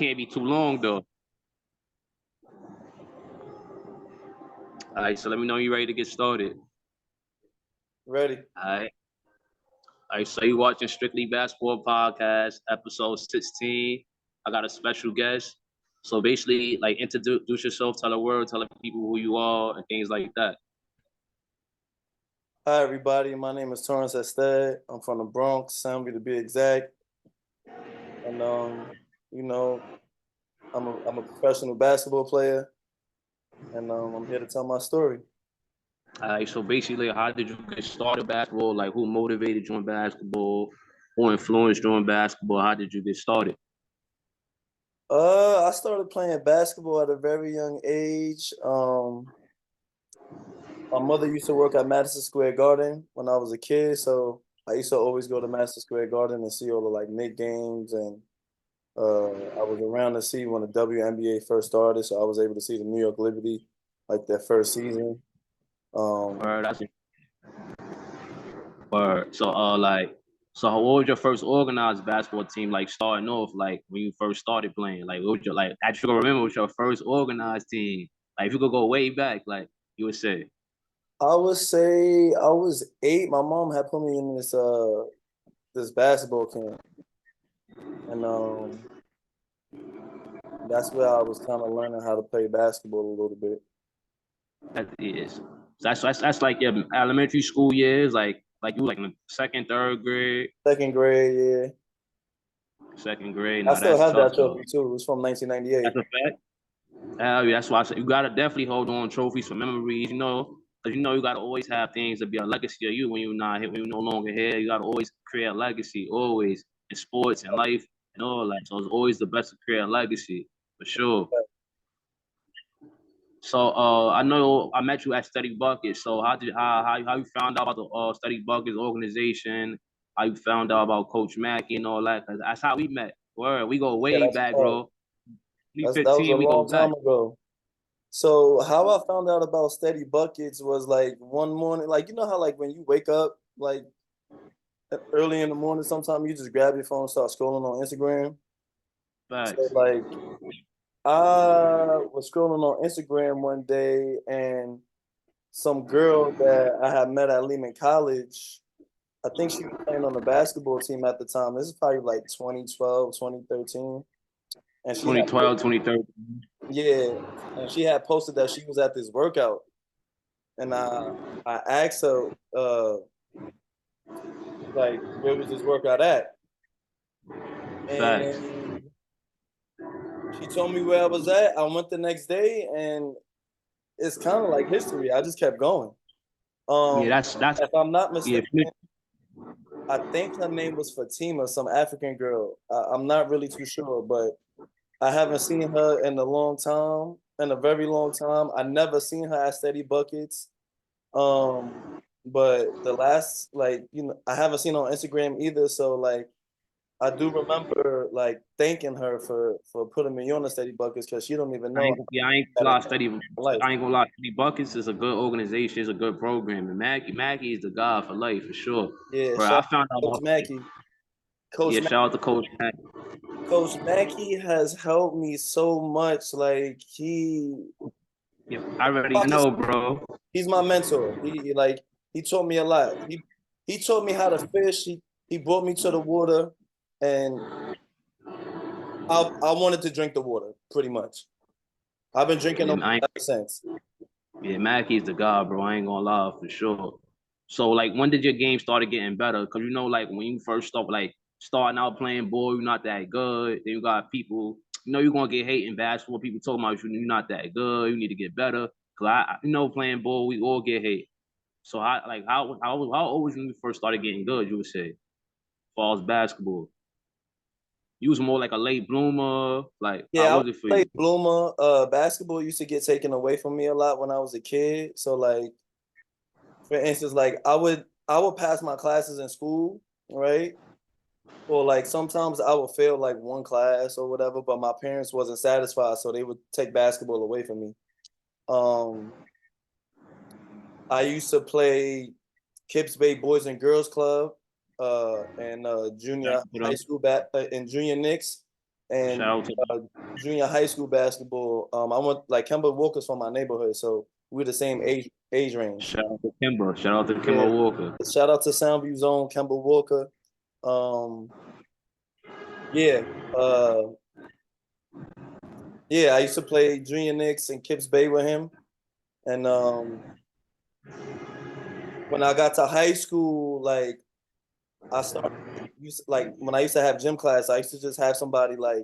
can't be too long though. All right, so let me know you're ready to get started. Ready. All right, so you watching Strictly Basketball Podcast, episode 16. I got a special guest. So basically, like, introduce yourself, tell the world, tell the people who you are, and things like that. Hi, everybody. My name is Torrence Ested. I'm from the Bronx, Soundby to be exact. And I'm a professional basketball player, and I'm here to tell my story. All right, so basically, how did you get started basketball? Like, who motivated you in basketball? Who influenced you in basketball? How did you get started? I started playing basketball at a very young age. My mother used to work at Madison Square Garden when I was a kid, so I used to always go to Madison Square Garden and see all the like Knicks games, and I was around to see when the WNBA first started, so I was able to see the New York Liberty like their first season. Word. So what was your first organized basketball team like starting off? Like when you first started playing, like what was your like? I should remember what your first organized team. Like if you could go way back, like you would say. I would say I was 8. My mom had put me in this basketball camp, and that's where I was kind of learning how to play basketball a little bit. That is. So that's like your elementary school years, like you like in the second, third grade. Second grade, yeah. Second grade. I No, still that's have tough that though. trophy too. It was from 1998. That's a fact. Yeah, that's why I said you gotta definitely hold on trophies for memories. You know, because you gotta always have things to be a legacy of you when you're not when you're no longer here. You gotta always create a legacy, always in sports and life and all that. So it's always the best to create a legacy for sure. So I know I met you at Steady Buckets. So how you found out about the Steady Buckets organization? How you found out about Coach Mackey and all that? Cause that's how we met. Word, we go Yeah, way back, bro. that was a 2015, we go long back. time ago. So how I found out about Steady Buckets was like one morning, like you know how like when you wake up like early in the morning, sometimes you just grab your phone and start scrolling on Instagram. Facts. So like I was scrolling on Instagram one day and some girl that I had met at Lehman College, I think she was playing on the basketball team at the time. This is probably like 2012, 2013. And she 2012, 2013. Yeah, and she had posted that she was at this workout, and I asked her, like, where was this workout at? Facts. And she told me where I was at. I went the next day, and it's kind of like history. I just kept going. Yeah, that's if I'm not mistaken, yeah. I think her name was Fatima, some African girl. I'm not really too sure, but I haven't seen her in a very long time. I never seen her at Steady Buckets. But the last, like, I haven't seen her on Instagram either. So like, I do remember like thanking her for putting me on the Steady Buckets because she don't even know. I ain't gonna lie, Steady Buckets is a good organization, it's a good program, and Mackey is the guy for life for sure. Yeah, Bro, I found out Coach Mackey. shout out to Coach Mackey. Coach Mackey has helped me so much. Like yeah, I already know, bro. He's my mentor. He taught me a lot. He taught me how to fish. He brought me to the water, and I wanted to drink the water pretty much. I've been drinking the water ever since. Yeah, Mackey's the guy, bro. I ain't gonna lie for sure. So like, when did your game started getting better? Cause like when you first starting out playing ball, you're not that good. Then you got people, you're gonna get hate in basketball. People talking about you're not that good. You need to get better. Cause I playing ball, we all get hate. So how old was you when you first started getting good? You would say, as far as basketball. You was more like a late bloomer. Like, how was it for you? Late bloomer. Basketball used to get taken away from me a lot when I was a kid. So like, for instance, like I would pass my classes in school, right? Or like sometimes I would fail like one class or whatever, but my parents wasn't satisfied, so they would take basketball away from me. I used to play Kips Bay Boys and Girls Club and junior high school in junior Knicks, and Shout out to junior high school basketball. I went like Kemba Walker's from my neighborhood, so we're the same age range. shout out to Kimba. Shout out to Yeah. Kimba Walker. Shout out to Soundview Zone, Kemba Walker. Um, yeah. Uh, yeah, I used to play junior Knicks and Kips Bay with him. And when I got to high school, like I started like when I used to have gym class, I used to just have somebody like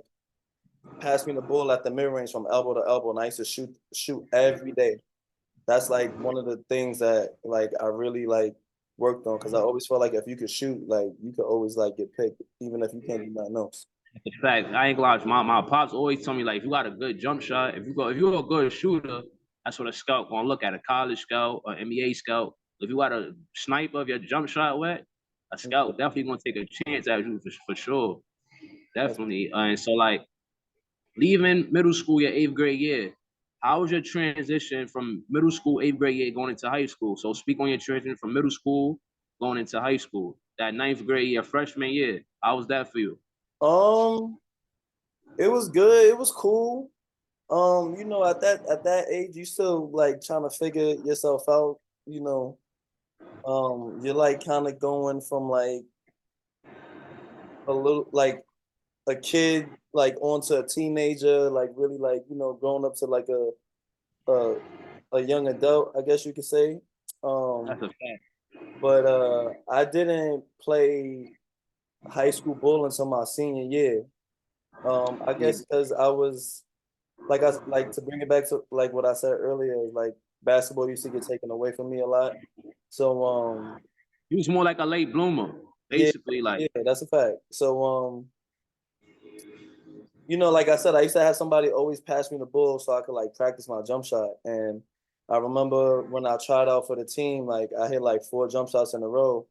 pass me the ball at the mid range from elbow to elbow, and I used to shoot every day. That's like one of the things that like I really like worked on because I always felt like if you could shoot, like you could always like get picked, even if you can't do nothing else. In fact, I ain't gonna lie. My pops always tell me like, if you got a good jump shot, if you're a good shooter, that's what a scout gonna look at. A college scout or NBA scout. If you got a sniper of your jump shot wet, a scout definitely gonna take a chance at you for sure. Definitely. And so like leaving middle school your eighth grade year, how was your transition from middle school eighth grade year going into high school? So speak on your transition from middle school going into high school. That ninth grade year, freshman year, how was that for you? Um, it was good. It was cool. At that age, you still like trying to figure yourself out. You know, you're like kind of going from like a little like a kid like onto a teenager, like really like growing up to like a a young adult, I guess you could say. That's Um, a fact. but I didn't play high school ball until my senior year. I Yeah. guess because I was like to bring it back to like what I said earlier, like basketball used to get taken away from me a lot. So He was more like a late bloomer, yeah, basically. Like yeah, that's a fact. So like I said, I used to have somebody always pass me the ball so I could like practice my jump shot. And I remember when I tried out for the team, like I hit like 4 jump shots in a row.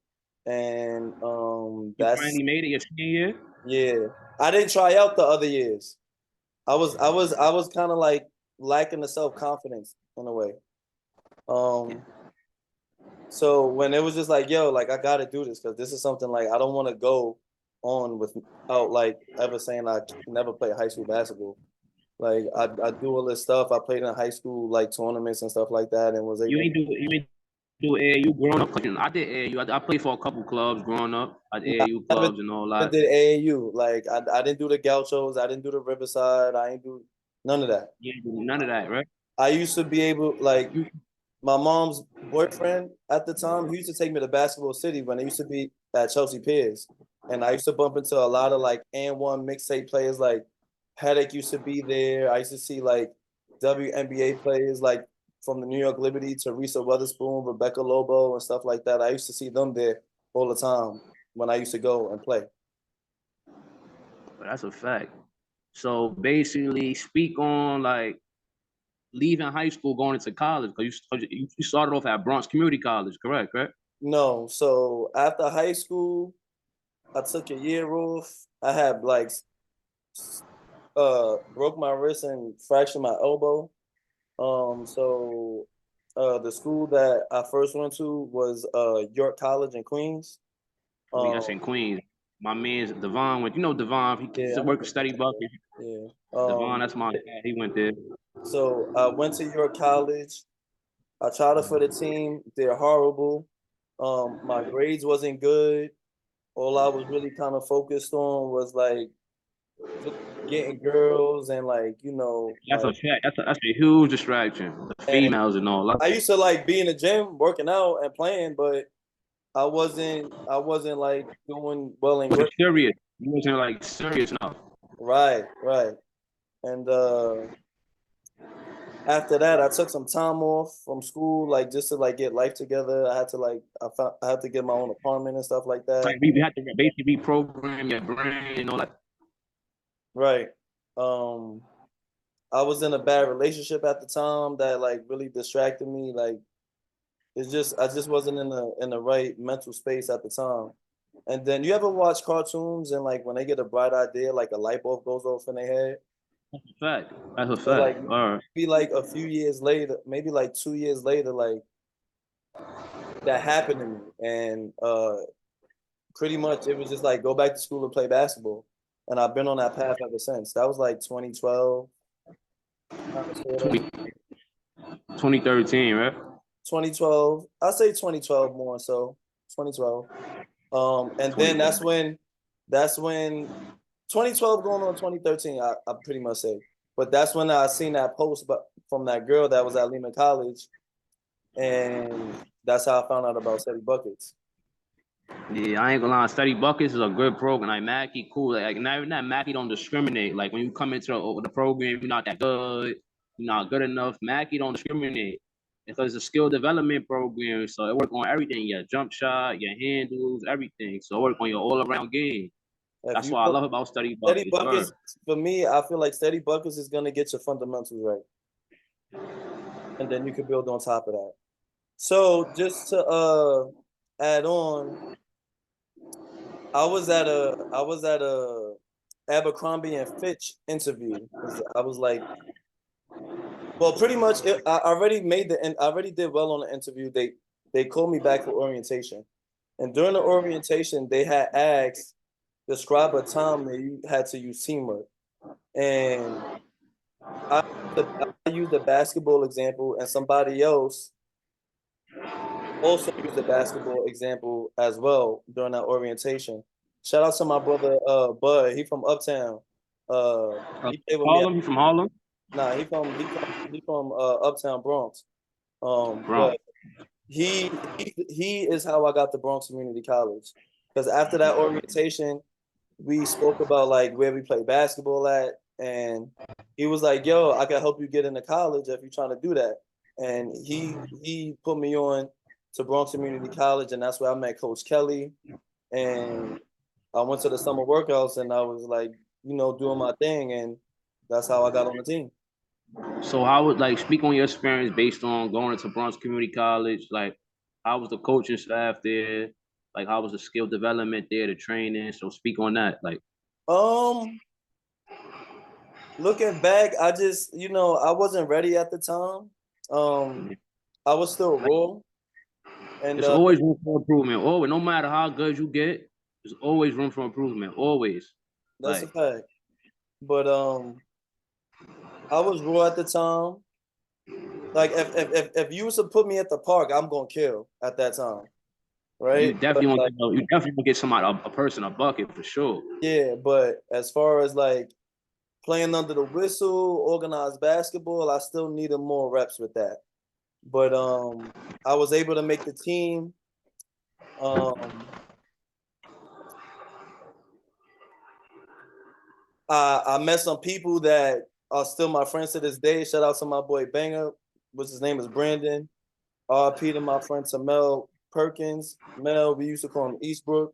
And you that's finally made it your senior year. yeah. I didn't try out the other years. I was kind of like lacking the self-confidence in a way. Um so when it was just like, yo, like I gotta do this because this is something like I don't want to go on without like ever saying I never played high school basketball. Like I do all this stuff. I played in high school like tournaments and stuff like that, and was able. You ain't do AAU growing up. I did AAU. I played for a couple clubs growing up. I did I AAU never, clubs and all never that. did AAU. Like I didn't do the Gauchos. I didn't do the Riverside. I ain't do none of that. You ain't do none of that, right? I used to be able like You my mom's boyfriend at the time. He used to take me to Basketball City when it used to be at Chelsea Piers, and I used to bump into a lot of like and one mixtape players. Like Paddock used to be there. I used to see like WNBA players like from the New York Liberty, Teresa Weatherspoon, Rebecca Lobo, and stuff like that. I used to see them there all the time when I used to go and play. That's a fact. So basically, speak on like leaving high school, going into college, because you started off at Bronx Community College, correct? Correct? No, so after high school, I took a year off. I had like broke my wrist and fractured my elbow. So the school that I first went to was York College in Queens. I mean, that's Um, in Queens. My man's Devon went. You know Devon. He used yeah, to work at Study Bucket. yeah. Devon, that's my dad. He went there. So I went to York College. I tried it for the team. They're horrible. My grades wasn't good. All I was really kind of focused on was like just getting girls and like That's like a fact. That's a huge distraction. The and females and all that. I used to like be in the gym working out and playing, but I wasn't like doing well in Wasn't grade. serious. You wasn't like serious enough. Right, right. And after that I took some time off from school, like just to like get life together. I had to get my own apartment and stuff like that. Like we had to basically reprogram your brain and all that. Right. Um I was in a bad relationship at the time that like really distracted me. Like I just wasn't in the right mental space at the time. And then you ever watch cartoons and like when they get a bright idea, like a light bulb goes off in their head? That's a fact. That's a So like fact. All right. maybe like a few years later, maybe like 2 years later, like that happened to me. And pretty much it was just like go back to school and play basketball. and I've been on that path ever since. That was like 2012, kind of sort of. 20, 2013, right? 2012. I say 2012 more so. 2012. And then 20. that's when 2012 going on 2013, I pretty much say. But that's when I seen that post from that girl that was at Lehman College, and that's how I found out about Steady Buckets. Yeah, I ain't gonna lie. Study Buckets is a good program. Like Mackey, cool. Like not even that Mackey don't discriminate. Like when you come into the program, you're not that good, you're not good enough. Mackey don't discriminate because it's a skill development program. So it work on everything: your jump shot, your handles, everything. So it work on your all around game. If That's you what I put love about Study Steady Buckets. Buckets, for me, I feel like Steady Buckets is gonna get your fundamentals right, and then you can build on top of that. So just to add on, I was at a Abercrombie and Fitch interview. I was like, well, pretty much I already made and I already did well on the interview. They called me back for orientation, and during the orientation, they had asked describe a time where you had to use teamwork, and I I used a basketball example, and somebody else also used a basketball example as well during that orientation. Shout out to my brother Bud. He from Uptown. He played with me. Harlem, you from Harlem? Nah, he from Uptown Bronx. Bronx. But he is how I got to Bronx Community College. Because after that orientation, we spoke about like where we play basketball at, and he was like, "Yo, I can help you get into college if you're trying to do that." And he put me on to Bronx Community College, and that's where I met Coach Kelly. And I went to the summer workouts, and I was like, doing my thing, and that's how I got on the team. So how would like speak on your experience based on going into Bronx Community College? Like how was the coaching staff there? Like how was the skill development there, the training? So speak on that. Like Um, Looking back, I just, I wasn't ready at the time. Um, I was still raw, and it's always room for improvement. Always, no matter how good you get, there's always room for improvement. Always. that's a Like fact. But I was raw at the time. Like if you was to put me at the park, I'm gonna kill at that time, you right? But definitely want like, to you definitely want to get somebody a person a bucket for sure. yeah, but as far as like playing under the whistle, organized basketball, I still needed more reps with that. But I was able to make the team. Um, I met some people that are still my friends to this day. Shout out to my boy Banger, which his name is Brandon. RP to my friend Tamel Perkins. Mel, we used to call him Eastbrook.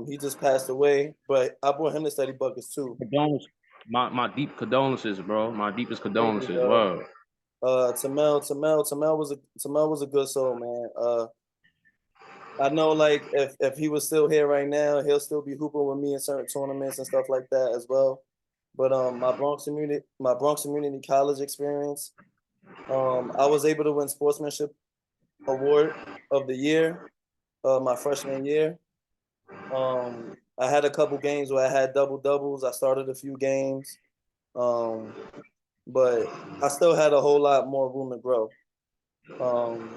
He just passed away, but I brought him to Steady Buckets too. Condolences. My deep condolences, bro. My deepest Thank you, condolences. bro. Wow. Tamel was a good soul, man. I know like if he was still here right now, he'll still be hooping with me in certain tournaments and stuff like that as well. But my Bronx Community College experience, I was able to win sportsmanship award of the year, my freshman year. I had a couple games where I had double doubles. I started a few games, um, but I still had a whole lot more room to grow.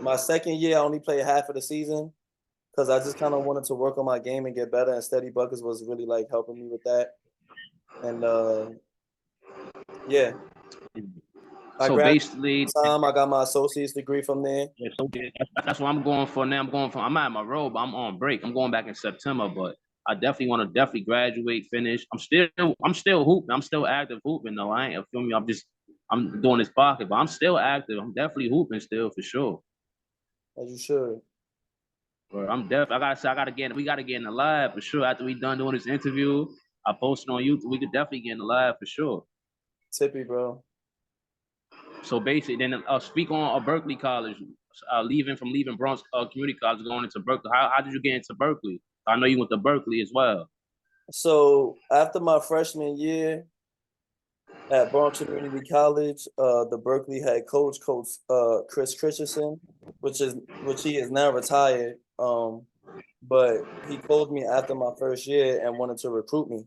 My second year, I only played half of the season because I just kind of wanted to work on my game and get better. And Steady Buckets was really like helping me with that. And yeah, I So graduated basically, time. I got my associate's degree from there. yeah, so that's what I'm going for now. I'm at my road, but I'm on break. I'm going back in September, but I definitely want to definitely graduate, finish. I'm still hooping. I'm still active hooping though. I ain't feel me. I'm doing this pocket, but I'm still active. I'm definitely hooping still for sure. As you should. But I gotta get we gotta get in the live for sure. After we done doing this interview, I posted on YouTube. We could definitely get in the live for sure. Tippy, bro. So basically, then speak on Berkeley College, leaving Bronx Community College, going into Berkeley. How did you get into Berkeley? I know you went to Berkeley as well. So after my freshman year at Bronx Community College, the Berkeley head coach Chris Christensen, which he is now retired. But he called me after my first year and wanted to recruit me.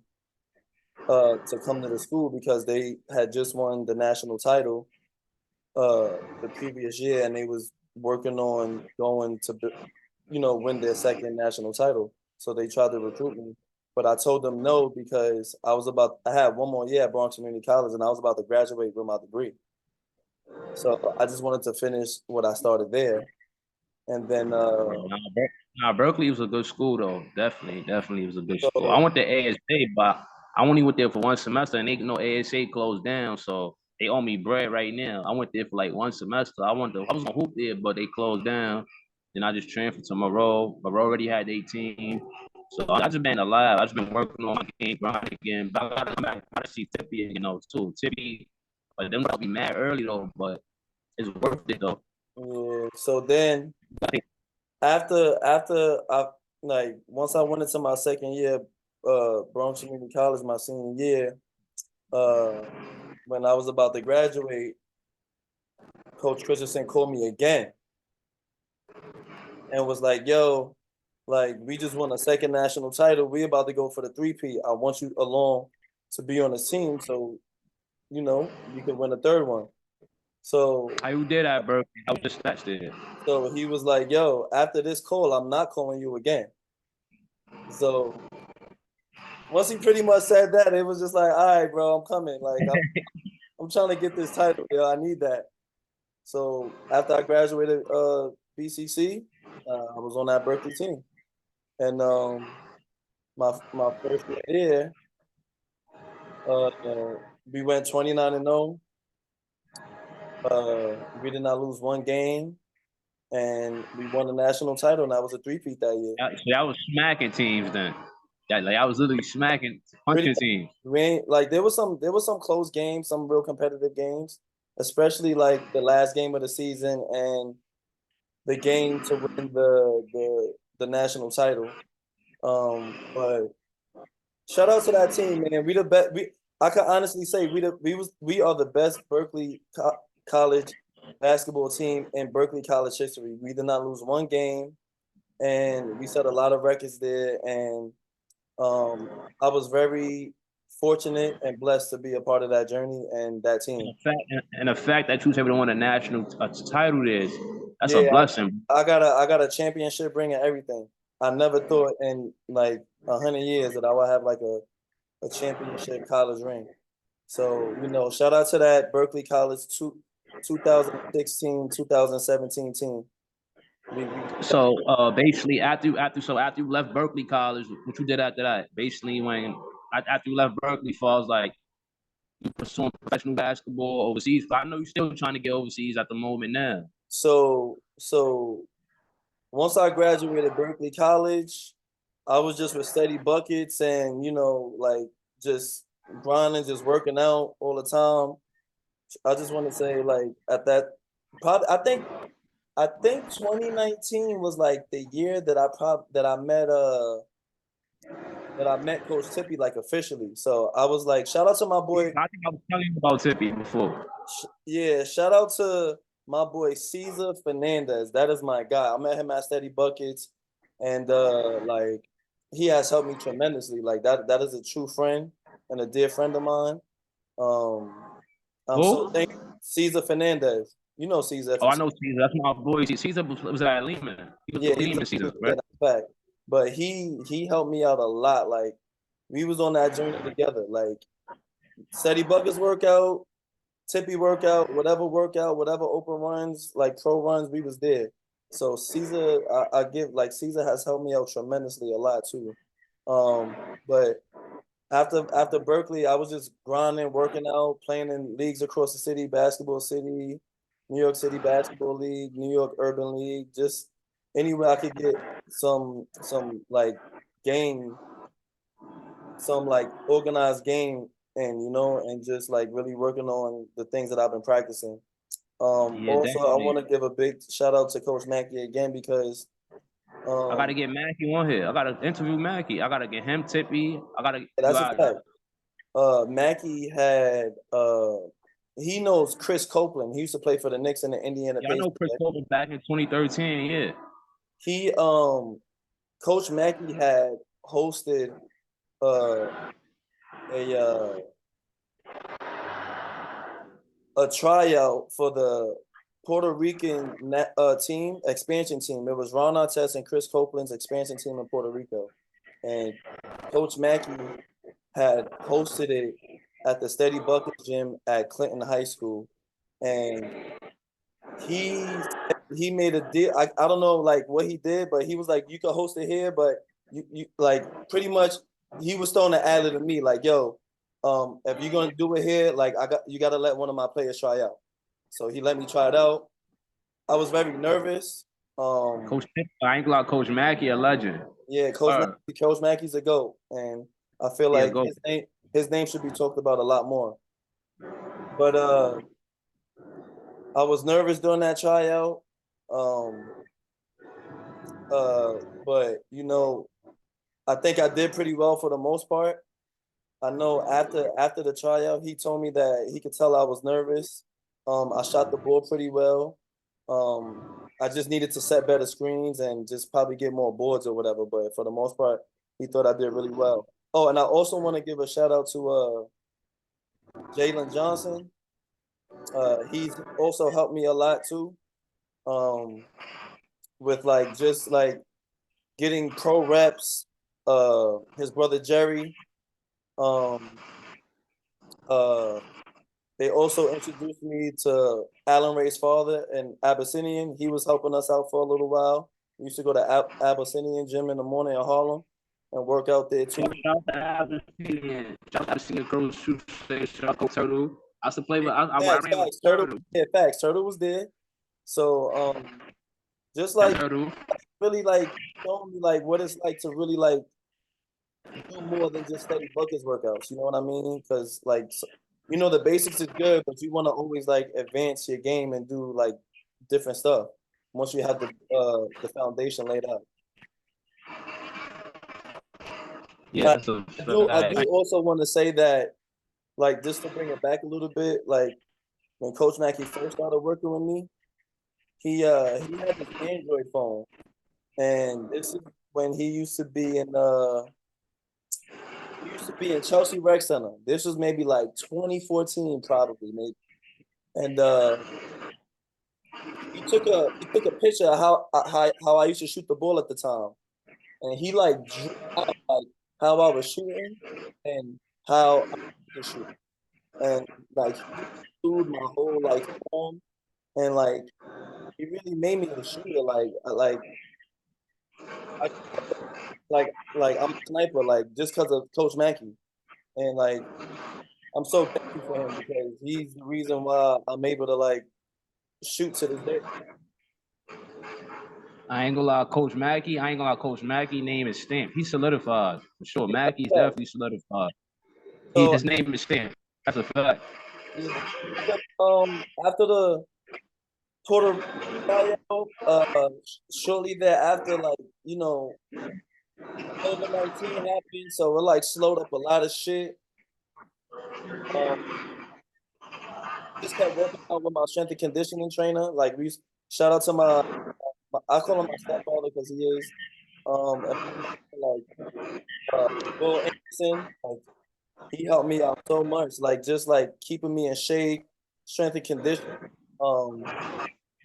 to come to the school because they had just won the national title the previous year, and they was working on going to win their second national title. So they tried to recruit me, but I told them no because I had one more year at Bronx Community College, and I was about to graduate with my degree. So I just wanted to finish what I started there, and then Berkeley was a good school though. Definitely was a good school. I so went to ASA, but I only went there for one semester, and they know ASA closed down, so they owe me bread right now. I went there for like one semester. I was gonna hoop there, but they closed down. Then I just transferred to Monroe. Monroe already had 18. So I just been alive. I just been working on my game, grinding again. But I gotta come back. I gotta see Tippy, too. Tippy, but them got be mad early though, but it's worth it though. yeah. So then after I like once I went into my second year, Bronx Community College, my senior year, when I was about to graduate, Coach Christensen called me again and was like, "Yo, like we just won a second national title. We about to go for the three-peat. I want you along to be on the team, so you can win a third one." So How you did at Berkeley? I was just stats there. so he was like, "Yo, after this call, I'm not calling you again." So once he pretty much said that, it was just like, "All right, bro, I'm coming. Like I'm trying to get this title. Yo, I need that." So after I graduated BCC, I was on that Berkeley team, and my first year there, uh, we went 29-0. We did not lose one game, and we won the national title, and that was a three-peat that year. So I was smacking teams then. I was literally smacking Pretty punching teams. we ain't like there was some close games, some real competitive games, especially like the last game of the season and the game to win the national title. But shout out to that team, man. We the best. I can honestly say we are the best College basketball team in Berkeley College history. We did not lose one game, and we set a lot of records there. And I was very fortunate and blessed to be a part of that journey and that team. And the fact that you was able to win a national title is that's a Yeah, blessing. I got a championship ring and everything. I never thought in like 100 years that I would have like a championship college ring. So, shout out to that Berkeley College 2016, 2017 team. We So basically after you left Berkeley College, what you did after that? Basically after you left Berkeley, falls like you pursuing professional basketball overseas. But I know you're still trying to get overseas at the moment now. so once I graduated Berkeley College, I was just with steady buckets and like just grinding, just working out all the time. I just want to say like at that probably I think 2019 was like the year that I met Coach Tippy like officially. So I was like, shout out to my boy. I think I was telling you about Tippy before. Yeah, shout out to my boy Cesar Fernandez. That is my guy. I met him at Steady Buckets, and like he has helped me tremendously. Like that is a true friend and a dear friend of mine. Um, I'm so Who? thankful. Cesar Fernandez. You know Cesar. If Oh, you I know Caesar. That's my boy. Caesar was at Lehman. He was Yeah, with he was Lehman Caesar, yeah, right? that's a fact. But he helped me out a lot. Like we was on that journey together. Like Steady Buckets workout, Tippy workout, whatever open runs, like pro runs, we was there. So Caesar, I give like Caesar has helped me out tremendously a lot too. But after Berkeley, I was just grinding, working out, playing in leagues across the city, Basketball City, New York City Basketball League, New York Urban League, just anywhere I could get some like game, some like organized game and and just like really working on the things that I've been practicing. Yeah, Also I want definitely. to give a big shout out to Coach Mackey again because I gotta um get Mackey on here. I gotta interview Mackey. I gotta get him Tippy. I gotta you that's a gotta fact. Mackey had he knows Chris Copeland. He used to play for the Knicks and the Indiana yeah, I know Pacers. Chris Paul was back in 2013, yeah. He Coach Mackey had hosted uh a a tryout for the Puerto Rican team, expansion team. It was Ron Artest and Chris Copeland's expansion team in Puerto Rico. And Coach Mackey had hosted it at the Steady Buckets gym at Clinton High School. And he he made a deal. I don't know like what he did, but he was like, you could host it here, but you like pretty much he was throwing an ad to me, like, yo, if you're gonna do it here, like you gotta let one of my players try out. So he let me try it out. I was very nervous. I ain't gonna lie, Coach Mackey, a legend. Yeah, Coach Mackey's a GOAT, and I feel Yeah, like go. his name should be talked about a lot more. But I was nervous during that tryout. Um, but I think I did pretty well for the most part. I know after the tryout, he told me that he could tell I was nervous. I shot the ball pretty well. I just needed to set better screens and just probably get more boards or whatever. But for the most part, he thought I did really well. Oh, and I also want to give a shout out to Jalen Johnson. He's also helped me a lot too. Um, with like just like getting pro reps. His brother Jerry. Um, uh, they also introduced me to Alan Ray's father and Abyssinian. He was helping us out for a little while. We used to go to Abyssinian gym in the morning in Harlem and work out there too. Shout out to Abyssinian. Shout out to Abyssinian girls shoot shout out to Turtle. I used to play with I ran with Turtle. Turtle. Yeah, facts. Turtle was there. So just like Turtle. really like showing me like what it's like to really like do more than just steady buckets workouts. You know what I mean? Because like the basics is good, but you want to always like advance your game and do like different stuff once you have the foundation laid out. Yeah, But that's a I do fact. also want to say that like just to bring it back a little bit, like when Coach Mackey first started working with me, he had this Android phone, and this is when he used to be in Chelsea Rec Center. This was maybe like 2014, probably maybe. And he took a picture of how I used to shoot the ball at the time, and he like drew out like how I was shooting and how I used to shoot, and like he drew my whole like form, and like he really made me a shooter. I, like I'm a sniper like just because of Coach Mackey, and like I'm so thankful for him because he's the reason why I'm able to like shoot to this day. I ain't gonna lie, Coach Mackey. I ain't gonna lie, Coach Mackey name is stamped. He's solidified for sure. Mackey's Yeah. definitely solidified. So His name is stamped. That's a fact. yeah, after the Puerto Rico tryout, shortly thereafter, like COVID-19 happened, so it like slowed up a lot of shit. Um, just kept working out with my strength and conditioning trainer. Like shout out to I call him my stepfather because he is. Like uh, Will Anderson, like he helped me out so much, like just like keeping me in shape, strength and conditioning. Um,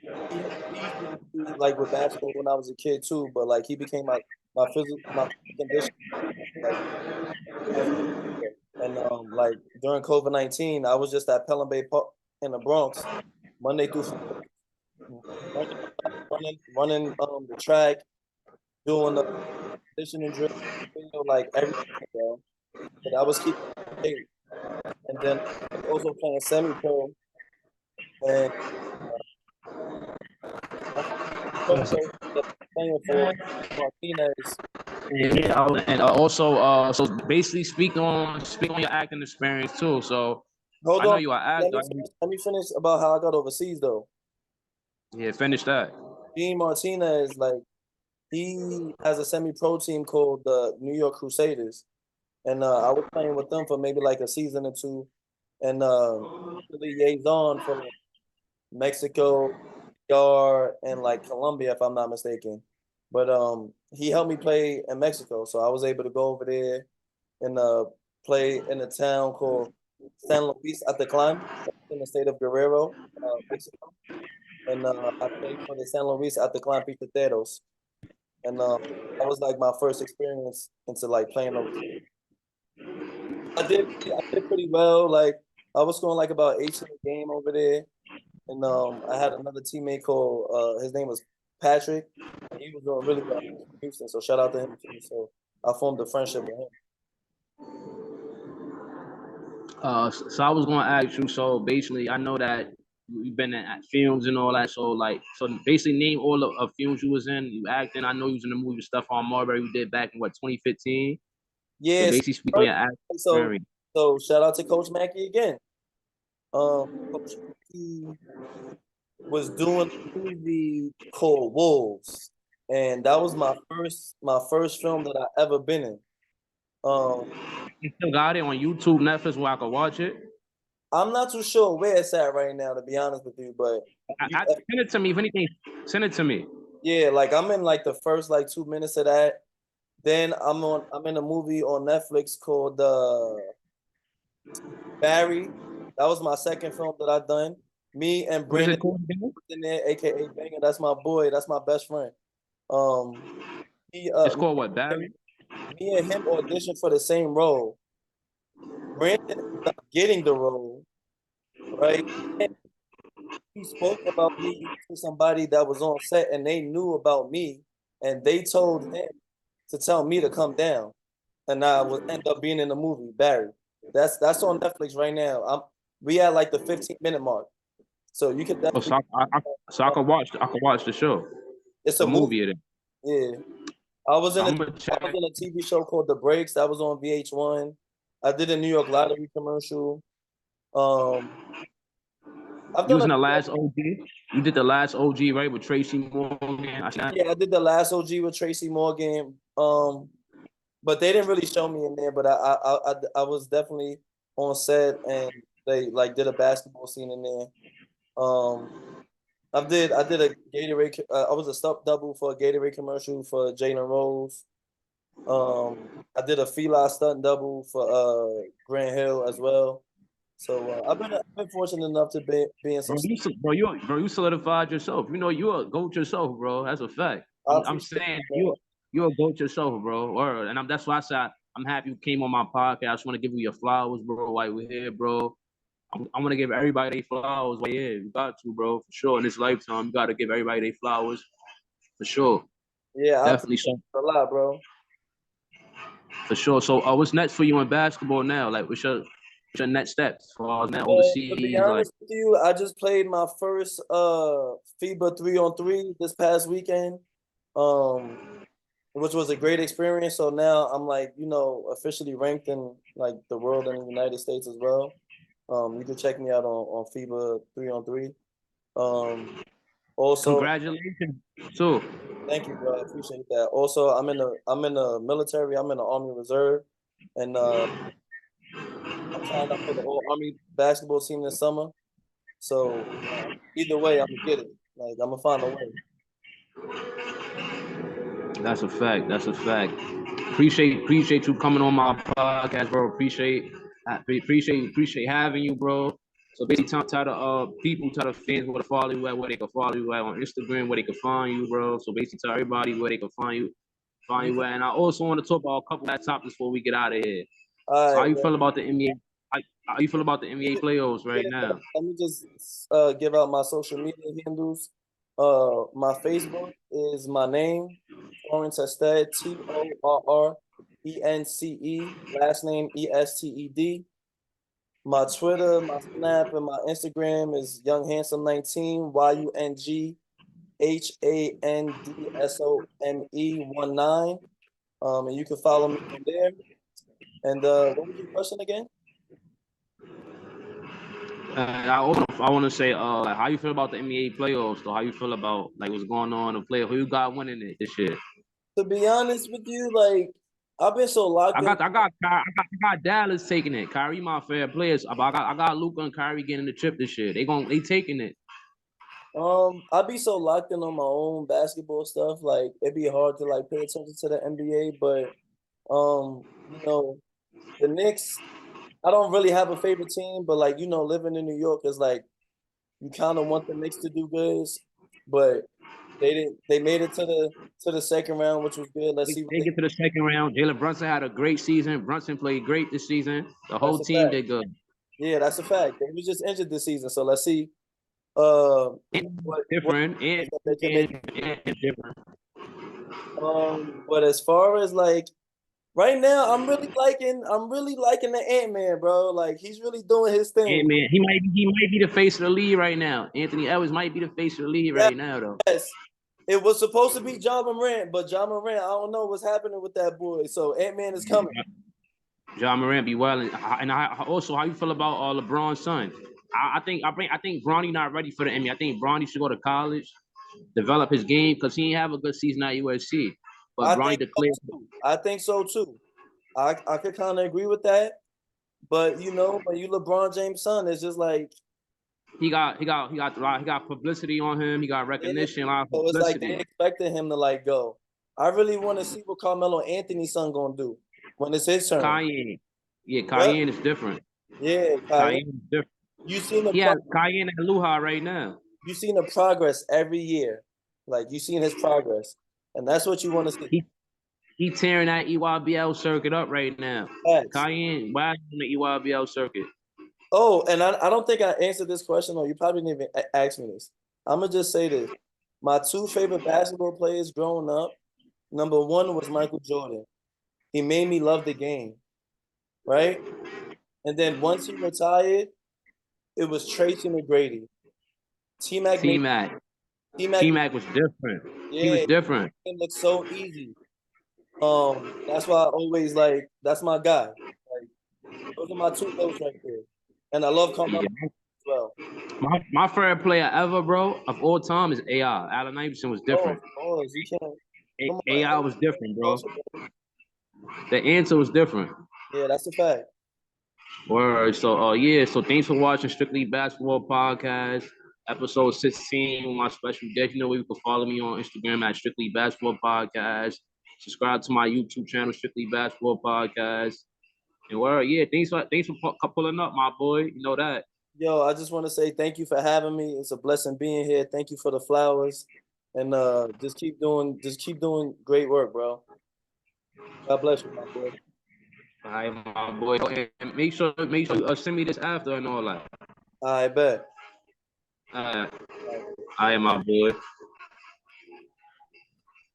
he used to be like with basketball when I was a kid too, but like he became my condition like as I got older. And like during COVID-19, I was just at Pelham Bay Park in the Bronx, Monday through Friday, running the track, doing the conditioning drill, like everything, bro. But I was keeping shape, and then I was also playing semi pro, and I'm playing for Martinez. Yeah, and also, so basically, speak on your acting experience too. So Hold I know on, you're an let me actor. finish, let me finish about how I got overseas though. Yeah, finish that. Gene Martinez, like he has a semi-pro team called the New York Crusaders, and I was playing with them for maybe like a season or two, and the liaison for like Mexico, Yard, and like Colombia, if I'm not mistaken. But he helped me play in Mexico, so I was able to go over there and play in a town called San Luis Ataclan in the state of Guerrero, Mexico. And I played for the San Luis Ataclan Piqueteros. And that was like my first experience into like playing overseas. I did pretty well. Like I was scoring like about 18 a game over there. And I had another teammate called his name was Patrick. And he was doing really well from Houston. So shout out to him too. So I formed a friendship with him. So I was gonna ask you. So basically, I know that you've been at films and all that. So like, so basically, name all of films you was in. You acting. I know you was in the movie stuff on Marbury. We did back in what 2015. So Yes. basically, speak on your acting So experience. so shout out to Coach Mackey again. Coach Mackey was doing a movie called Wolves, and that was my first film that I ever been in. Um, You still got it on YouTube, Netflix, where I can watch it. I'm not too sure where it's at right now, to be honest with you, but you, Send it to me. If anything, send it to me. yeah, like I'm in like the first like 2 minutes of that. Then I'm in a movie on Netflix called Barry. That was my second film that I done. Me and What is Brandon it called again? in there, aka Banger. That's my boy. That's my best friend. Um, he, It's uh, me, called what? Barry. me and him auditioned for the same role. Brandon ended up getting the role, right? And he spoke about me to somebody that was on set, and they knew about me, and they told him to tell me to come down, and I would end up being in the movie Barry. That's on Netflix right now. We at like the 15-minute mark, so you can Oh, definitely. so I can watch. I can watch the show, It's the a movie. movie. It is. Yeah, I was in a I'm gonna I check. was in a TV show called The Breaks. That was on VH1. I did a New York Lottery commercial. Um, I've done a Using the few. last OG. You did the last OG right with Tracy Morgan. I seen that. Yeah, I did the last OG with Tracy Morgan. But they didn't really show me in there. But I was definitely on set, and they like did a basketball scene in there. Um, I did a Gatorade. I was a stunt double for a Gatorade commercial for Jalen Rose. I did a Fila stunt double for Grant Hill as well. So I've been fortunate enough to be in some stuff. You solidified yourself. You know, you're a goat yourself, bro. That's a fact. I I'm appreciate saying it, man. you're a goat yourself, bro. Word. And that's why I said I'm happy you came on my podcast. I just want to give you your flowers, bro. While we're here, bro. I want to give everybody their flowers while you're here. You got to, bro, for sure. In this lifetime, you got to give everybody their flowers, for sure. Yeah, I Definitely appreciate so. it a lot, bro. For sure. So, what's next for you in basketball now? Like, what's your next steps as far as now To be overseas? Like, honest with you, I just played my first FIBA 3-on-3 this past weekend, um, which was a great experience. So now I'm like, officially ranked in like the world and the United States as well. You can check me out on FIBA 3-on-3. Also, congratulations, too. thank you, bro. I appreciate that. Also, I'm in the military. I'm in the Army Reserve, and I'm signed up for the whole Army basketball team this summer. So either way, I'm gonna get it. Like I'm gonna find a way. That's a fact. That's a fact. Appreciate you coming on my podcast, bro. Appreciate having you, bro. So basically, tell the people, tell the fans where to follow you at, where they can follow you at on Instagram, where they can find you, bro. So basically, tell everybody where they can find You you can, at. And I also want to talk about a couple of topics before we get out of here. all So how right, you bro. feel about the NBA? How you feel about the NBA playoffs right Yeah, now? let me just give out my social media handles. My Facebook is my name, Torrence Ested, Torrence. Last name Ested. My Twitter, my Snap, and my Instagram is Young Handsome 19, YUNGHANDSOME 19. And you can follow me on there. And what was your question again? I want to say, like, how you feel about the NBA playoffs? Or how you feel about like what's going on in the playoffs? Who you got winning it this year? To be honest with you, like I've been so locked in. I got Dallas taking it. Kyrie, my favorite players. I got Luka and Kyrie getting the chip this year. They taking it. I be so locked in on my own basketball stuff. Like it'd be hard to like pay attention to the NBA, but um, you know, The Knicks, I don't really have a favorite team, but like living in New York is like you kind of want the Knicks to do good, but they didn't. They made it to the second round, which was good. Let's see what They get to the second round. Jalen Brunson had a great season. Brunson played great this season. The whole That's a team fact. did good. Yeah, that's a fact. He was just injured this season, so let's see uh what Different and, that they can make. and different. But as far as like right now, I'm really liking the Ant-Man, bro. Like he's really doing his thing. And man, he might be the face of the league right now. Anthony Edwards might be the face of the league right now, though. Yes. It was supposed to be John Morant, but John Morant, I don't know what's happening with that boy. So Ant-Man is coming. John Morant be well, and I also how you feel about LeBron's son? I think Bronny not ready for the NBA. I think Bronny should go to college, develop his game because he didn't have a good season at USC. But I Bronny think so declared too. I think so too. I could kind of agree with that. But when you LeBron James' son, it's just like he got publicity on him. He got yeah. recognition, a lot of So it's like they publicity. expected him to like go. I really want to see what Carmelo Anthony's son gonna do when it's his turn. Cayenne, yeah, Yep. Cayenne is different. Yeah, Kai. Cayenne is different. You seen the He has Cayenne and Luha right now. you seen the progress every year. Like you seen his progress. And that's what you want to see. He tearing that EYBL circuit up right now. Facts. Cayenne, why on the EYBL circuit? Oh, and I don't think I answered this question, or you probably didn't even ask me this. I'm gonna just say this. My two favorite basketball players growing up, number one was Michael Jordan. He made me love the game, right? And then once he retired, it was Tracy McGrady. T-Mac made T-Mac. T-Mac, T-Mac was different. He was yeah, different. it looked so easy. That's why I always like that's my guy. Like those are my two goats right there. And I love Carmelo Yeah. as well. My favorite player ever, bro, of all time is AI. Allen Iverson was Oh, different. of course, you can't. Come on, AI was different, bro. The answer was different. yeah, that's a fact. Word. So yeah, so thanks for watching Strictly Basketball Podcast, episode 16 with my special guest. You know where you can follow me on Instagram at Strictly Basketball Podcast. Subscribe to my YouTube channel, Strictly Basketball Podcast. And word, yeah, thanks for pulling up, my boy. You know that. Yo, I just want to say thank you for having me. It's a blessing being here. Thank you for the flowers. And just keep doing great work, bro. God bless you, my boy. All right, my boy. And make sure you send me this after and all that. I bet. All right, my boy.